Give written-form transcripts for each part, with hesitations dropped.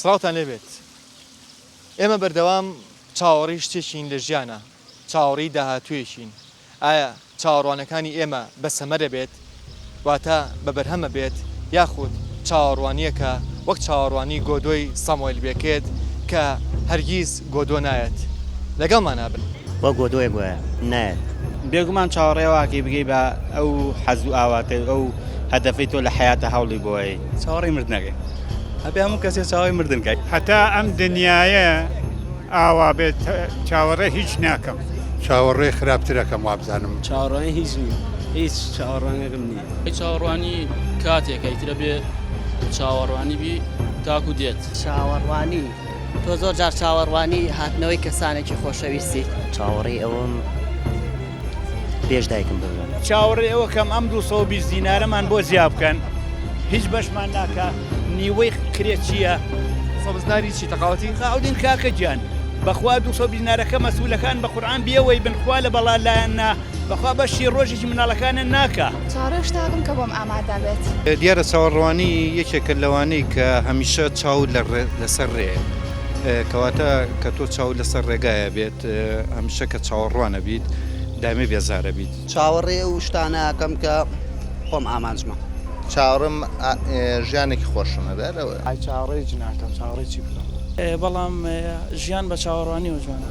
سڵاوتان لێبێت ئێمە بەردەوام چاوەڕی شتێکین لە ژیانە چاوەڕی داهاتوێشین ئایا چاوەڕوانەکانی ئێمە بەسەمەرە بێت واتە بەبەرهەمە بێت یاخود چاوەڕوانیەکە وەک چاوەڕوانی گۆدۆی ساموئێل بێکێت کە هەرگیز گۆدۆ نایەت لەگەڵمان نابن وە گۆدۆی گوایە نایەت بێگومان چاوەڕێواکی بگەی بە ئەو حەزوو ئاواتە ئەو هەدەفەی تۆ لە حیاتە هەوڵی بۆی چاوەڕێی مردنەکەی هەبێ هەموو کەسێ چاوەڕێی مردن کەی هەتا ئەم دنیاە ئاوا بێت چاوەڕێ هیچ ناکەم چاوەڕێ خراپترەکەم وابزانم چاوەڕوانی هیچ نییە هیچ چاوەڕوانێکم نییە چاوەڕوانی کاتێکە ئیترە بێ چاوەڕوانی بی تاکو دێت چاوەڕوانی تۆ زۆر جار چاوەڕوانی هاتنەوەی کەسانێکی خۆشەویستیت چاوەڕێی ئەوم پێش دایکم ببن چاوەڕێ ئەوە کەم ئەم 220 دینارەمان بۆ زیاب بکەن هیچ بەشمان ناکە نیوەی کرێت چییە؟ سەبزناری چی تەقاوەتی؟ خاودین کاکە گیان بەخوا 200 دینارەکە مەسئولەکان بە قورئان بیەوەی بنخوا لە بەڵالایەننا بەخوا بەشی ڕۆژێکی مناڵەکانە ناکە چاڕێش تاکەم کە بۆم ئامادە بێت دیارە چاوەڕوانی یەکێکە لەوانەی کە هەمیشە چاو لەسەر ڕێ کەواتە کە تۆ چاو لەسەر ڕێگایە بێت هەمیشە کە چاوەڕوانە بیت دامێ بێزارە بیت چاوەڕێ و شتانەکەم کە خۆم ئامانجمە چاوەڕم ژیانێکی خۆشمە بەرەوە ئای چاوەڕێی جناکەم چاوەڕێی چی بکەم بەڵام ژیان بە چاوەڕوانی و جوانە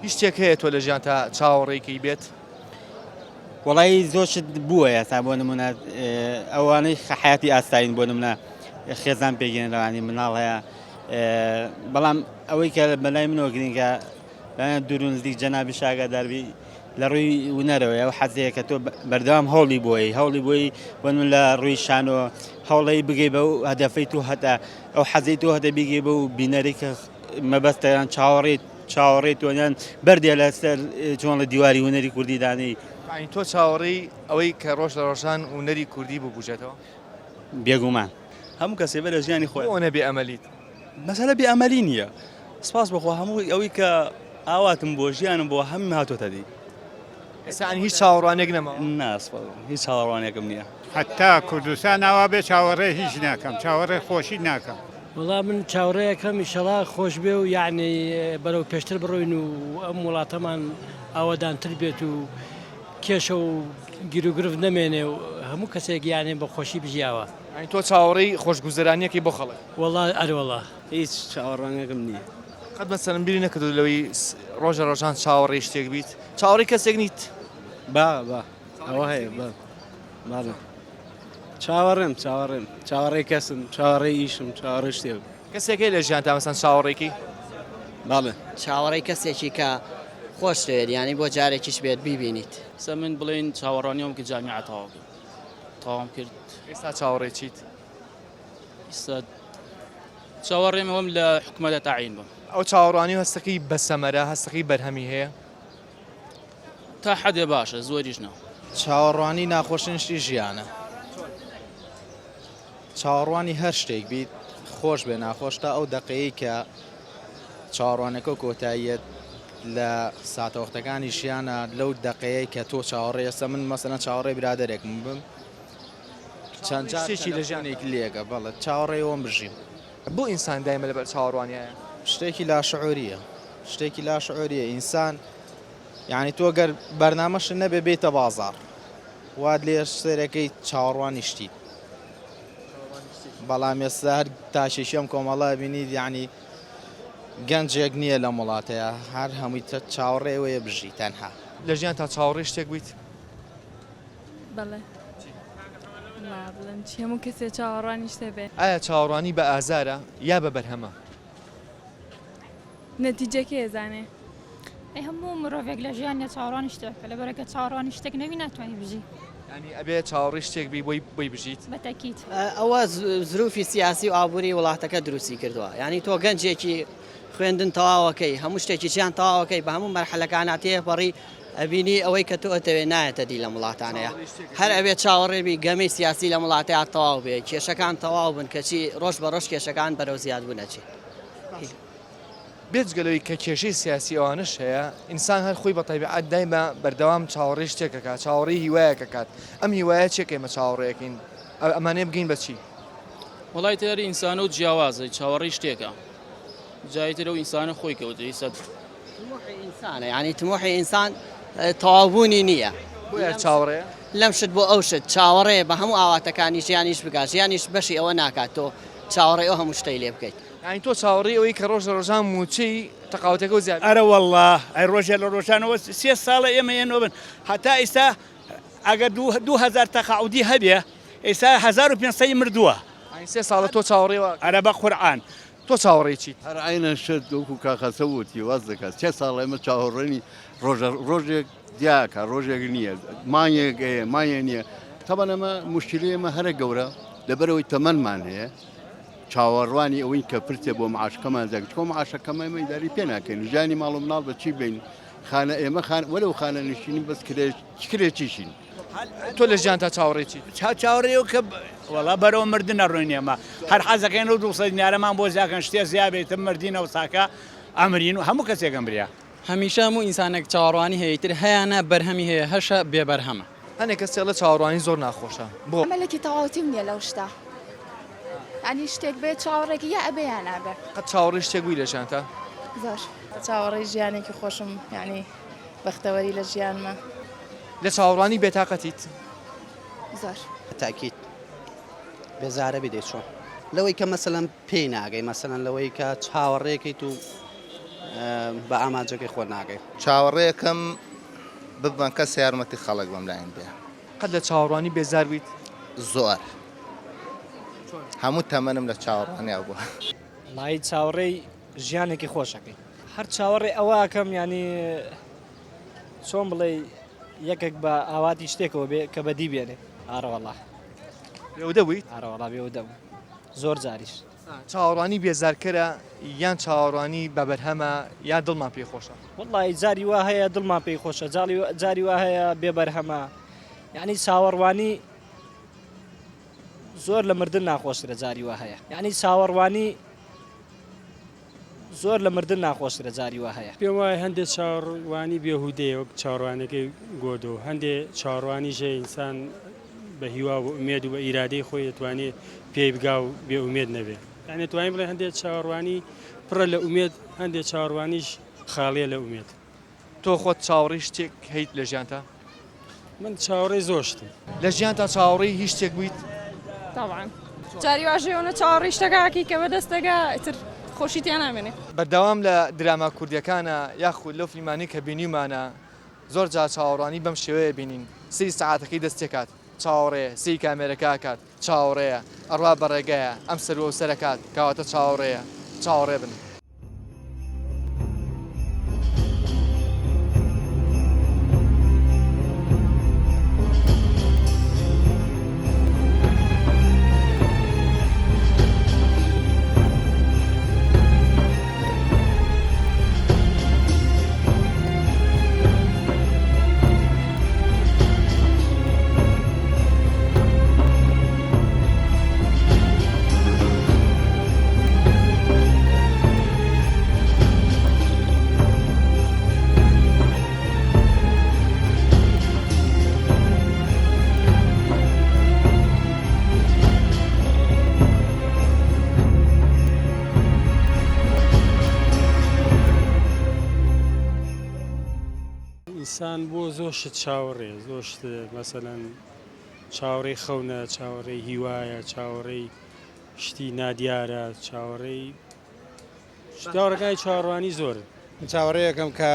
هیچ شتێک هەیە تۆ لە ژیان تا چاوەڕێیکەی بێت وڵی زۆرشت بووە یاسا بۆ نمونە ئەوانەی حیاتی ئاستاین بۆ نمونە خێزان پێگەێنەوانی مناڵ هەیە بەڵام ئەوەی کە بەلای منەوە گرنگە دوور نزیک جەنابی شاگاداربی لە ڕووی ونەرەوە ئەو حەزەیە کە تۆ بەردەوام هەوڵی بۆی بۆ لە ڕووی شانەوە هەوڵی بگەی بە و هەدەفەی تۆ هەتا ئەو حەزەی تۆ هەدە بیگەی بە و بینەری کە مەبەستەیان چاوەڕێی تۆنیان بەردێ لەسەر چۆن لە دیواری هونەری کوردی دانەی تۆ چاوەڕێی ئەوەی کە ڕۆژ لە ڕۆژان هونەری کوردی ببووژێتەوە بێگومان هەموو کەسێ بە لە ژیانی خۆی ئەوە نەبێ ئەمەلیت مەسەلە بێ ئەمەلی نییە سپاس بخوا هەموو ئەوەی کە ئاواتم بۆ ژیانم بۆ هەمی هاتۆتە دی ئێستا هیچ چاوەڕوانێک نەما ناسپڵ هیچ چاوەڕوانێکم نییە حتا کوردستان ئاوا بێ چاوەڕێ هیچ ناکەم چاوەڕێ خۆشی ناکەم وڵام من چاوەڕێیەکەم ئیشەڵا خۆش بێ و یعنی بەرەو پێشتر بڕۆین و ئەم وڵاتەمان ئاوەدانتر بێت و کێشە و گیرروگرف نەمێنێ و هەموو کەسێک یانێ بە خۆشی بژیاوە تۆ چاوەڕێی خۆشگوزەرانیەکی بۆ خەڵک وەڵا ئەروەڵا هیچ چاوەڕوانێکم نییە قەت مەسەلەن بیری نەکردو لەوەی ڕۆژە ڕۆژان چاوەڕێی شتێک بیت چاوەڕێی کەسێک نیت با ئەوە هەیە باڵێ چاوەڕێم چاوەڕێی کەسم چاوەڕێی ئیشم چاوەڕێ شتێ کەسێکی لە ژیان تا مەسەن چاوەڕێکی باڵێ چاوەڕێی کەسێکی کە خۆش دەوێت ینی بۆ جارێکیش بێت بیبینیت سە من بڵێن چاوەڕوانیەوەم کە جامیعە تاوام کرد ئێستا چاوەڕێ چیت ئێستا چاوەڕێمەوەم لە حکومەتە تاعین بم ئەو چاوەڕوانی هەستەکەی بەسەمەرە هەستەکەی بەرهەمی هەیە تا حەدێ باشە زۆریش نەوە چاوەڕوانی ناخۆشن شتی ژیانە چاوەڕوانی هەر شتێک بیت خۆش بێ ناخۆش تا ئەو دەقەیە کە چاوەڕوانەکە کۆتاییەت لە ساتەوەختەکانی ژیانە لەو دەقەیە کە تۆ چاوەڕێ ئێستا من مەسەلەن چاوەڕێ برادەرێکم بم چەند شتێکی لە ژیانێک لێگە بەڵێ چاوەڕێەوەم بژیم بۆ ئینسان دایمە لەبەر چاوەڕوانیایە شتێکی لاشعوریە ئینسان یعنی تۆ گەر بەرنامەش نەبێ بێتە بازار واد لێ سێرەکەی چاوەڕوانی شتی بەڵام ئێستا هەر تاشێشیەم کۆمەڵا بینید یعنی گەنجێک نییە لە وڵاتەیە هەر هەمووی چاوەڕێوەیە بژی تەنها لە ژیان تا چاوەڕێ شتێک بیت بەڵێ بڵێن چی هەموو کەسێ چاوەڕوانی شتێ بێ ئایا چاوەڕوانی بە ئازارە یا بە بەرهەمە نەتیجەکە ێزانێ ئەی هەموو مرۆڤێک لە ژیانە چاوەڕوانی شتێکە لەبەرەکە چاوەڕوانی شتێک نەوی ناتوانانی بژی ینی ئەبێ چاوەڕێی شتێک بی بۆی بژیت بەتەکیت ئەوە زروفی سیاسی و ئابووری وڵاتەکە دروستی کردووە ینی تۆ گەنجێکی خوێندن تەواوەکەی هەموو شتێکی چیان تەواوەکەی بە هەموو مەرحەلەکانە تێپەڕی ئەبینی ئەوەی کە تۆ ئەتەوێت نایەتە دی لە وڵاتانەیە هەر ئەوێت چاوەڕێبی گەمەی سیاسی لە وڵاتەیە تەواو بێ کێشەکان تەواو بن کەچی ڕۆژ بە ڕۆژ کێشەکان بەرەو زیاد بوونەچی بێجگەلەوەی کە کێشەی سیاسی ئەوانش هەیە ئینسان هەر خۆی بە تایبەت دایمە بەردەوام چاوەڕێ شتێکەکە چاوەڕێی هیوایەکە کات ئەم هیوایە چێک ئێمە چاوەڕێەکەین ئەمانێ بگەین بە چی وڵای تێری ئینسانە و جیاوازە چاوەڕی شتێکە جایتر ئەو ئینسانە خۆی کەوتەی سەد طموحی ئینسانە یعنی طموحی ئینسان تەواوبوونی نییە بۆیە چاوەڕێ لەم شت بۆ ئەو شت چاوەڕێ بە هەموو ئاواتەکانی ژیانیش بکات ژیانیش بەشی ئەوە ناکات تۆ چاوەڕێ ئەو هەموو شتەی لێ بکەیت یعنی تۆ چاوەڕێی ئەوەی کە ڕۆژ لە ڕۆژان موچەی تەقاوتەکە و زیاد ئەرە والله ئەی ڕۆژێ لە ڕۆژانەوە 3 ساڵە ئێمە ێنەوە بن هەتا ئێستا ئەگەر 2000 تەقاعودی هەبێ ئێستا 1500 مردووە 3 ساڵە تۆ چاوەڕێوە ئەرە بە قورعان تۆ چاوەڕێی چیت هەر عینە شت وەکو کاخەسە وتی واز دەکات 3 ساڵ ئێمە چاوەڕێنی ڕۆژێک دیاکە ڕۆژێک نییە مانگێک مایە نییە تەبەن ئەمە مشکلی ئێمە هەرە گەورە لەبەرەوەی تەمەنمان هەیە چاوەڕوانی ئەوەی کە پرتێ بۆ معاشکەمان زیاد چۆن معاشەکەمە ئێمە داری پێ ناکەین ژیانی ماڵ و مناڵ بە چی بین خانە ئێمە وەلەو خانە نشینی بەس کرێکیشین تۆ لە ژیان تا چاوەڕێی چیت چاوەڕێەوە کە وڵا بەرەوە مردنە ڕۆینێمە هەر حەزەکەین و 200 دینارەمان بۆ زیاکەن شتێ زیابێتە مردینە و ساکە ئەمرین و هەموو کەسێکم بریا هەمیشە هەموو ئینسانێک چاوەڕوانی هەیەتر هەیەە بەرهەمی هەیە هەشە بێبەرهەمە هەنێک کەسێک لە چاوەڕوانی زۆر ناخۆشە بۆ عملێکی تەواوتیم نییە لەو شتا ینی شتێک بێت چاوەڕێکی یا ئەبێ یان نابێ قەت چاوەڕێی شتێک بووی لە ژیان تا زۆر چاوەڕێی ژیانێکی خۆشم ینی بەختەوەری لە ژیانمە لە چاوەڕوانی بێتاقەتیت زۆر تاکیت بێزارە بدەیت چۆن لەوەی کە مەسەلەن پێی ناگەی مەسەلەن لەوەی کە چاوەڕێکیت و بە ئاماجەکەی خۆ ناگەی چاوەڕێیەکەم ببان کەس یارمەتی خەڵک بەم لایەن بێ قەت لە چاوەڕوانی بێزار بیت زۆر هەموو تەمەنم لە چاوەڕوانیا بووە لای چاوەڕێی ژیانێکی خۆشەکەی هەر چاوەڕێ ئەوەکەم ینی چۆن بڵێ یەکێک بە ئاواتی شتێکەوە بێ کە بەدی بێنێ ئارەوەڵا بێودە بوویت ئارەوەڵا بێودە بوو زۆر جاریش چاوەڕوانی بێزارکەرە یان چاوەڕوانی بەبەرهەمە یان دڵمان پێی خۆشە وڵی جاری وا هەیە دڵمان پێی خۆشە جاری وا هەیە بێبەرهەمە یعنی چاوەڕوانی زۆر لە مردن ناخۆشترە جاری وا هەیە یعنی چاوەڕوانی زۆر لە مردن ناخۆشترە جاری وا هەیە پێم وایە هەندێک چاوەڕوانی بێهودەیە وەک چاوەڕوانەکەی گۆدۆ هەندێک چاوەڕوانی ژێ ئینسان بە هیوا و ئومێد و بە ئیرادەی خۆی دەتوانێت پێی بگا و بێ ئومێد نەبێ یعنی توانین بڵێ هەندێک چاوەڕوانی پڕە لە ئومێد هەندێک چاوەڕوانیش خاڵیە لە ئومێد تۆ خۆت چاوەڕی شتێک هەیت لە ژیان تا من چاوەڕێی زۆر شتم لە ژیان تا چاوەڕی هیچ شتێک بوویت طبعا جاری واژەیەوە چاوەڕی شتەکەکی کە بەدەستەکە ئیتر خۆشی تیان نامێنێ بەردەوام لە دراما کوردیەکانە یاخود لەو فیلمانی کە بینیمانە زۆر جا چاوەڕوانی بەم شێوەیە بینین سری سەعاتەکەی دەستێکات چاوەڕێ سی کامێرەکە کات چاوەڕێیە ئەڕوا بەڕێگەیە ئەم سەرۆ سەرەکات کەواتە چاوەڕێیە چاوەڕێ بن ئینسان بۆ زۆر شت چاوەڕێ زۆر شت مەسەلەن چاوەڕێی خەونە چاوەڕێی هیوایە چاوەڕێی شتی نادیارە چاوەڕێی چاوەڕەکانی چاوەڕوانی زۆرن چاوەڕێیەکەم کە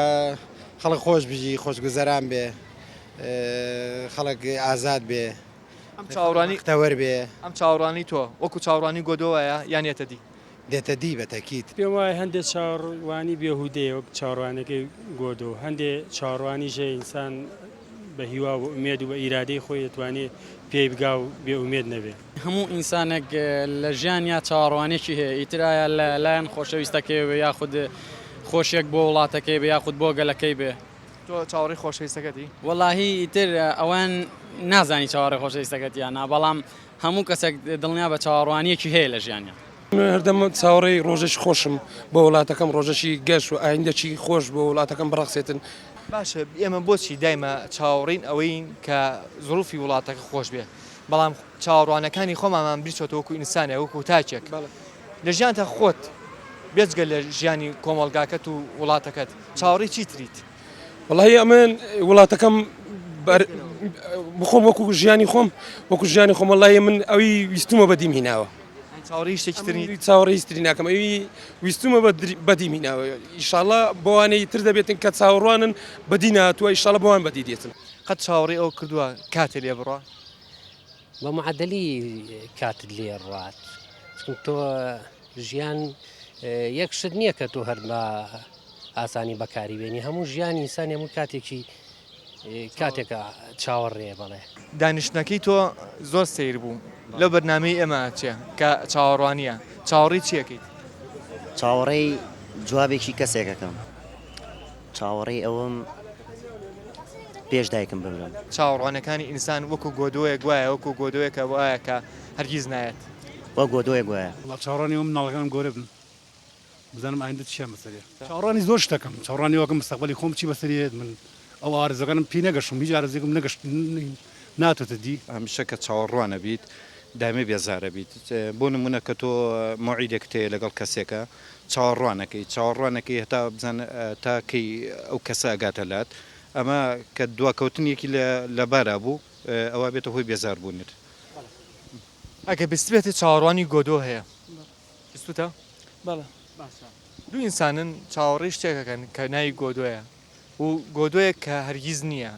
خەڵک خۆش بژی خۆشگوزەران بێ خەڵک ئازاد بێ ئەم چاوەڕوانی تەوەر بێ ئەم چاوەڕوانی تۆ وەکو چاوەڕوانی گۆدۆوایە یان ێتە دی دێتە دی بەتەکیت پێم وایە هەندێک چاوەڕوانی بێهودەیە وەک چاوەڕوانەکەی گۆدۆ هەندێک چاوەڕوانی ژێ ئینسان بە هیوا و ئومێد و بە ئیرادەی خۆی دەتوانێت پێی بگا و بێ ئومێد نەبێ هەموو ئینسانێک لە ژیانیا چاوەڕوانێکی هەیە ئیترایە لە لایەن خۆشەویستەکەی بێ یاخود خۆشیێک بۆ وڵاتەکەی بێ یاخود بۆ گەلەکەی بێ تۆ چاوەڕێی خۆشەویستەکەتی وەڵاهی ئیتر ئەوان نازانی چاوەڕێی خۆشەویستەکەتیانە بەڵام هەموو کەسێک دڵنیا بە چاوەڕوانیەکی هەیە لە ژیانیا هەردەم چاوەڕێی ڕۆژێکی خۆشم بۆ وڵاتەکەم ڕۆژەشی گەشت و ئایندەکی خۆش بۆ وڵاتەکەم بڕەخسێتن باشە ئێمە بۆچی دایمە چاوەڕین ئەوەین کە زروفی وڵاتەکە خۆش بێ بەڵام چاوەڕوانەکانی خۆمامان بریچۆتە وەکو ئینسانە وەکو تاچێک لە ژیانتە خۆت بێجگە لە ژیانی کۆمەڵگاکەت و وڵاتەکەت چاوەڕێی چی تریت؟ وڵی ئەمن وڵاتەکەم بخۆم وەکو ژیانی خۆم وەکو ژیانی خۆم وڵی من ئەوی ویستمە بەدیم هیناوە چاوەڕێی شتێکترنی چاوەڕێی هیچتری ناکەم ئەوی ویستمە بەدیم هیناوە ئیشاڵڵا بەوانەی تر دەبێتن کە چاوەڕوانن بەدی نهاتووە ئیشاڵڵا بەوان بەدی دێتن قەت چاوەڕێی ئەو کردووە کاتێ لێ بڕە بە معدلی کاتت لێ ڕات تۆ ژیان یەک شت نییە کە تۆ هەر بە ئاسانی بەکاری بێنی هەموو ژیانی ئینسان هەموو کاتێکی کاتێکە چاوەڕێ بەڵێ دانیشتەکەی تۆ زۆر سیر بوو لەو بەرنامەی ئێمە چێ کە چاوەڕوانیە چاوەڕێی چیەکەیت؟ چاوەڕێی جوابێکی کەسێکەکەم چاوەڕێی ئەوم پێش دایکم ببرم چاوەڕوانەکانی ئینسان وەکو گۆدۆیە گوایە وەکو گۆدۆیەکە وایە کە هەرگیز نایەت وە گۆدۆیە گوایە چاوەڕانی ئەوم ناڵەکانم گەورە بن بزانم ئایندە چیە مەسەریە چاوەڕانی زۆر شتەکەم چاوەڕانی وەکەم مستەقبەلی خۆم چی بەسەریێت من ئەو ئارزەکانم پێ نەگەشتم هیچ ئارزێکم نەگەشت ناتۆتە دی هەمیشە کە چاوەڕوانە بیت دامێ بێزارە بیت بۆ نمونە کە تۆ مۆعیدێک تەیە لەگەڵ کەسێکە چاوەڕوانەکەی هەتا بزان تاکەی ئەو کەسە ئەگاتە لات ئەمە کە دواکەوتنیەکی لەبارا بوو ئەوە بێتە هۆی بێزار بوونیت ئەگە بیست بێتە چاوەڕوانی گۆدۆ هەیە بیستوتە؟ بەڵێ دوو ئینسانن چاوەڕێی شتێکەکەن کە ناوی گۆدۆیە و گۆدۆیەک کە هەرگیز نییە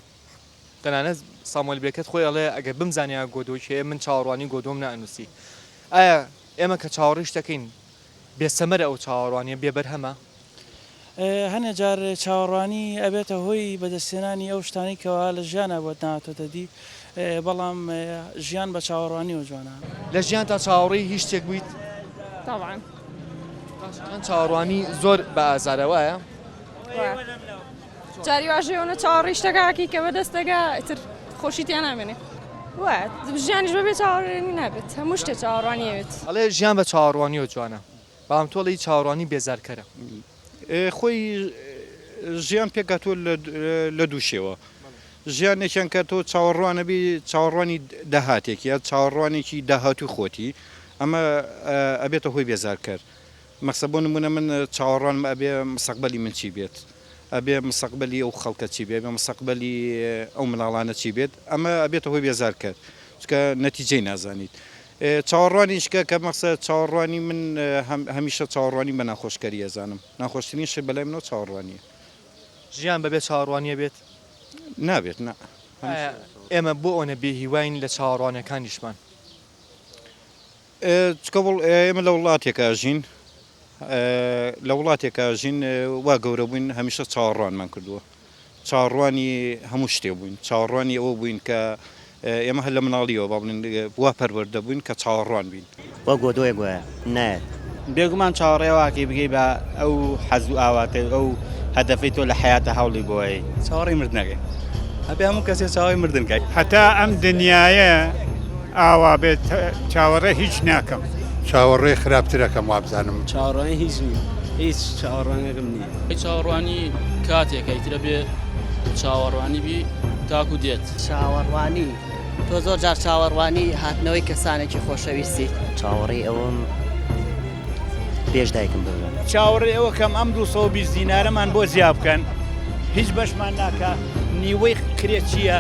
تەنانەت سامۆل بێکەت خۆی ئەڵێ ئەگە بمزانیا گۆدۆکێ من چاوەڕوانی گۆدۆم نانووسی ئایا ئێمە کە چاوەڕێی شتەکەین بێسەمەرە ئەو چاوەڕوانیە بێبەرهەمە؟ هەنێ جار چاوەڕوانی ئەبێتە هۆی بەدەستێنانی ئەو شتانی کەوا لە ژیانە بۆ ناتۆتە دی بەڵام ژیان بە چاوەڕوانی و جوانە لە ژیان تا چاوەڕێی هیچ شتێک بوویت؟ طبعا چاوەڕوانی زۆر بە ئازارەوەیە؟ جاری واژەیەوە چاوەڕێی شتەکەکی کە بەدەستەگا ئیتر خۆشیتیان نامێنێ وایە ژیانیش بەبێ چاوەڕێنی نابێت هەموو شتێ چاوەڕوانیەوێت ئەڵێ ژیان بە چاوەڕوانی و جوانە بەڵام تۆڵی چاوەڕوانی بێزارکەرە خۆی ژیان پێکاتۆ لە دووشێوە ژیانێکیان کە تۆ چاوەڕوانەبی چاوەڕوانی داهاتێک یا چاوەڕوانێکی داهاتوو خۆتی ئەمە ئەبێتە هۆی بێزارکەر مەقسە بۆ نمونە من چاوەڕوان ئەبێ مستەقبەلی من چی بێت ئەبێ مستەقبەلی ئەو خەڵکە چی بێت بێ مستەقبەلی ئەو مناڵانە چی بێت ئەمە ئەبێتە هۆی بێزارکەر چکە نەتیجەی نازانیت چاوەڕوانیشکە کە مەقسە چاوەڕوانی من هەمیشە چاوەڕوانی بە ناخۆشکەری ئەزانم ناخۆشترین شت بەلای منەوە چاوەڕوانیە ژیان بەبێ چاوەڕوانیە بێت نابێت نا ئێمە بۆ ئەوە بێهیواین لە چاوەڕوانەکانیشمان چکە ئێمە لە وڵاتێکە ژین لە وڵاتێکە ژین وا گەورە بووین هەمیشە چاوەڕوانمان کردووە چاوەڕوانی هەموو شتێ بووین چاوەڕوانی ئەوە بووین کە ئێمە هەر لە مناڵیەوە با بڵێن وا پەروەردە بووین کە چاوەڕوان بین وە گۆدۆیە گوایە نایەت بێگومان چاوەڕێواکەی بگەی بە ئەو حەزوو ئاواتە ئەو هەدەفەی تۆ لە حیاتە هەوڵی بۆی چاوەڕێی مردنەکەی هەبێ هەموو کەسێ چاوەڕێی مردنکەی هەتا ئەم دنیاە ئاوا بێت چاوەڕێ هیچ ناکەم چاوەڕێی خراپترەکەم وابزانم چاوەڕوانی هیچ نییە هیچ چاوەڕوانێکم نییە چاوەڕوانی کاتێکیترە بێ چاوەڕوانی بی تاکو دێت چاوەڕوانی تۆ زۆر جار چاوەڕوانی هاتنەوەی کەسانێکی خۆشەویستی چاوەڕێی ئەوم پێش دایکم ببرم چاوەڕێ ئەوە کەم ئەم 220 دینارەمان بۆ زیاب بکەن هیچ بەشمان ناکە نیوەی کرێت چییە؟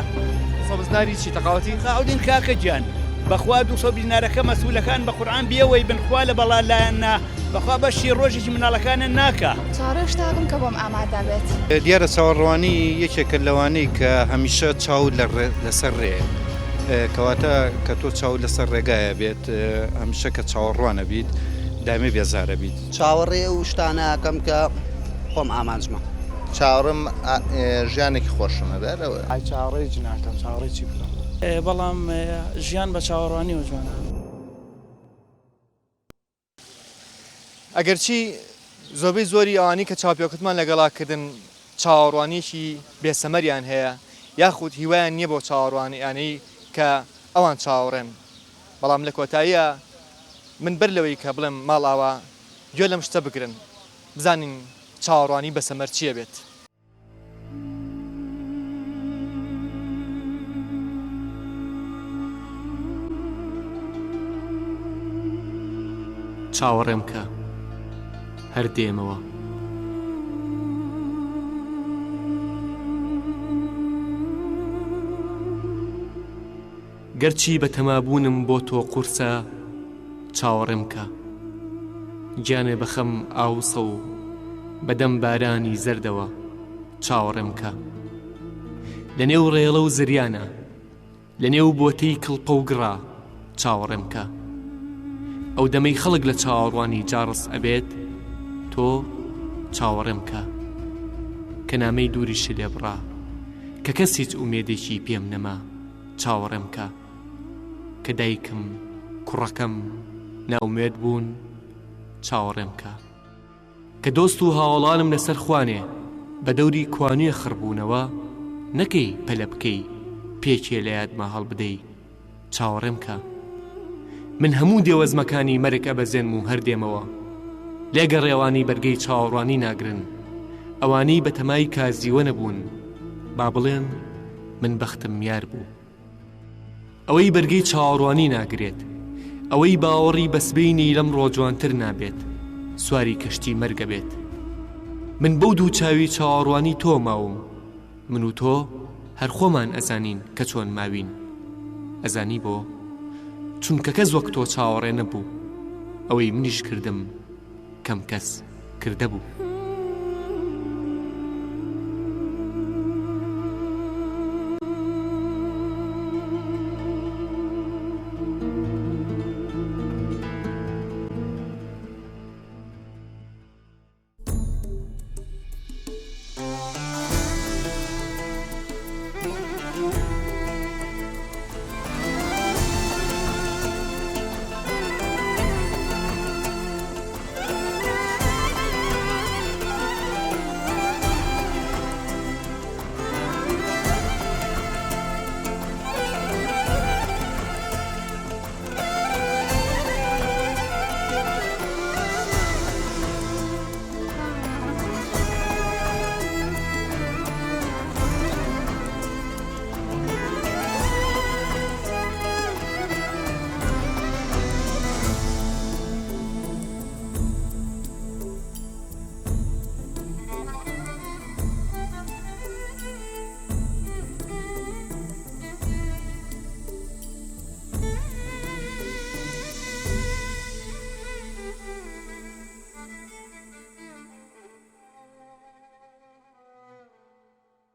سەبزناری چی تەقاوەتی؟ قاودین کاکە گیان بەخوا 220 دینارەکە مەسئولەکان بە قورعان بیەوەی بنخوا لە بەڵا لایەننا بەخوا بەشی ڕۆژێکی مناڵەکانە ناکە چاوەڕێ شتاکەم کە بۆم ئامادە بێت دیارە چاوەڕوانی یەکێکە لەوانەی کە هەمیشە چاو لەسەر ڕێ کەواتە کە تۆ چاو لەسەر ڕێگایە بێت هەمیشە کە چاوەڕوانە بیت دامێ بێزارە بیت چاوەڕێ و شتانەکەم کە خۆم ئامانجمە چاوەڕم ژیانێکی خۆشمە بەرەوە چاوەڕێی جناکەم چاوەڕێی چی بکەم بەڵام ژیان بە چاوەڕوانی و جوانە ئەگەرچی زۆربەی زۆری ئەوانی کە چاپیۆکتمان لەگەڵاکردن چاوەڕوانیشی بێسەمەریان هەیە یاخود هیوایان نییە بۆ چاوەڕوانیانەی کە ئەوان چاوەڕێن بەڵام لە کۆتاییە من بەر لەوەی کە بڵێم ماڵاوە گوێ لەم شتە بگرن بزانین چاوەڕوانی بەسەمەر چییە بێت چاوەڕێم کە هەر دێمەوە. گەرچی بە تەمابوونم بۆ تۆ قورسە چاوەڕێم کە، گیانێ بەخەم ئاوسە و بەدەم بارانی زەردەوە چاوەڕێم کە. لە نێو ڕێڵە و زریانە، لە نێو بۆتەی کڵپە و گڕا چاوەڕێم کە. ئەو دەمەی خەڵک لە چاوەڕوانی جاڕس ئەبێت تۆ چاوەڕێم کە. کە نامەی دووریش لێ بڕا، کە کەسیچ ئومێدێکی پێم نەما چاوەڕێم کە. کە دایکم کوڕەکەم ناومێد بوون چاوەڕێم کە. کە دۆست و هاوڵانم لەسەر خوانێ بە دەوری کوانوێ خڕبوونەوە، نەکەی پەلە بکەی پێکێ لە یادمە هەڵبدەی چاوەڕێم کە. من هەموو دێوەزمەکانی مەرگ ئەبەزێنم و هەردێمەوە، لێگە ڕێوانی بەرگەی چاوەڕوانی ناگرن. ئەوانەی بە تەمای کازیوە نەبوون با بڵێن من بەختم یار بوو. ئەوەی بەرگەی چاوەڕوانی ناگرێت، ئەوەی باوەڕی بەسبەینی لەم ڕۆجوانتر نابێت، سواری کەشتی مەرگە بێت. من بەو دوو چاوی چاوەڕوانی تۆ ماوم، من و تۆ هەر خۆمان ئەزانین کە چۆن ماوین. ئەزانی بۆ چونکە کەس وەک تۆ چاوەڕێ نەبوو، ئەوەی منیش کردم کەم کەس کردە بوو.